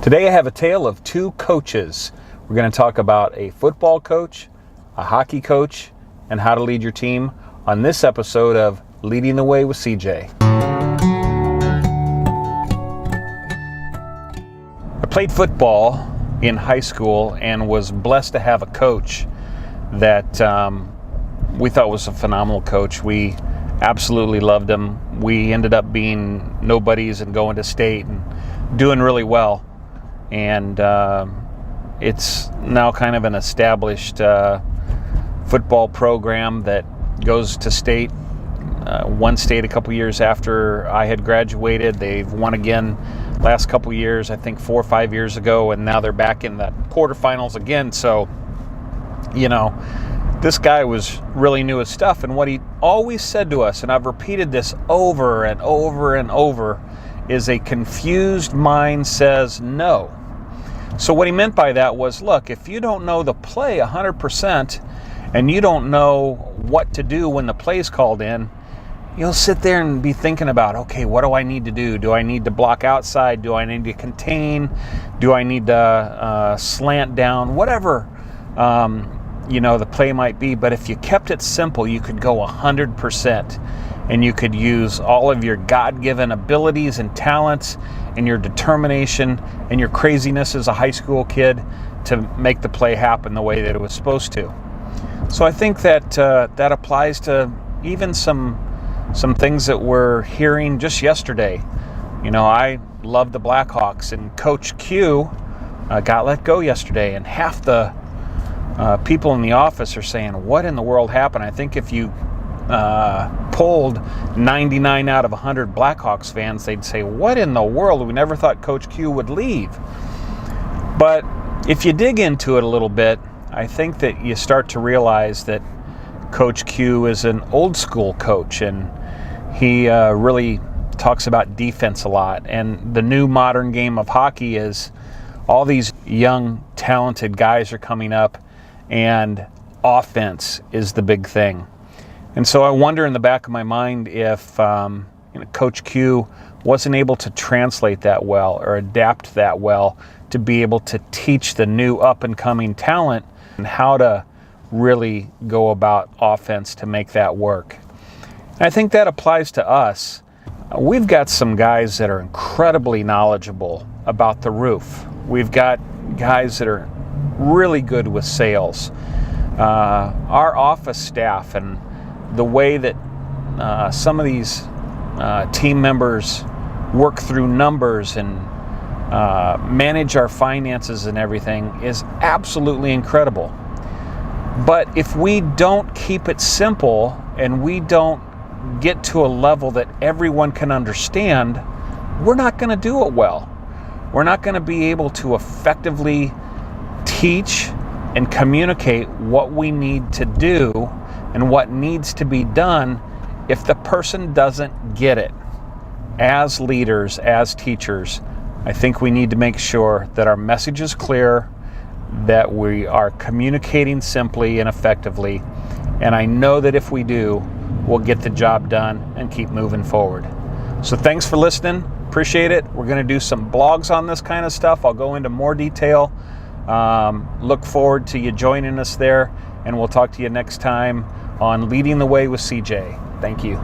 Today I have a tale of two coaches. We're going to talk about a football coach, a hockey coach, and how to lead your team on this episode of Leading the Way with CJ. I played football in high school and was blessed to have a coach that we thought was a phenomenal coach. We absolutely loved him. We ended up being nobodies and going to state and doing really well. And it's now kind of an established football program that goes to state. One state a couple years after I had graduated. They've won again last couple years, I think 4 or 5 years ago, and now they're back in the quarterfinals again. So, you know, this guy was really knew his stuff, and what he always said to us, and I've repeated this over and over and over, is a confused mind says no. So what he meant by that was, look, if you don't know the play 100% and you don't know what to do when the play's called in, you'll sit there and be thinking about, okay, what do I need to do? Do I need to block outside? Do I need to contain? Do I need to slant down? Whatever the play might be. But if you kept it simple, you could go 100%. And you could use all of your God-given abilities and talents and your determination and your craziness as a high school kid to make the play happen the way that it was supposed to. So I think that that applies to even some things that we're hearing just yesterday. You know, I love the Blackhawks, and Coach Q got let go yesterday, and half the people in the office are saying, what in the world happened? I think if you polled 99 out of 100 Blackhawks fans, they'd say, what in the world? We never thought Coach Q would leave. But if you dig into it a little bit, I think that you start to realize that Coach Q is an old school coach, and he really talks about defense a lot. And the new modern game of hockey is all these young, talented guys are coming up, and offense is the big thing. And so I wonder in the back of my mind if Coach Q wasn't able to translate that well or adapt that well to be able to teach the new up-and-coming talent and how to really go about offense to make that work. And I think that applies to us. We've got some guys that are incredibly knowledgeable about the roof. We've got guys that are really good with sales. Our office staff and the way that some of these team members work through numbers and manage our finances and everything is absolutely incredible. But if we don't keep it simple and we don't get to a level that everyone can understand, we're not going to do it well. We're not going to be able to effectively teach and communicate what we need to do and what needs to be done if the person doesn't get it. As leaders, as teachers, I think we need to make sure that our message is clear, that we are communicating simply and effectively, and I know that if we do, we'll get the job done and keep moving forward. So thanks for listening. Appreciate it. We're going to do some blogs on this kind of stuff. I'll go into more detail. Look forward to you joining us there, and we'll talk to you next time on Leading the Way with CJ. Thank you.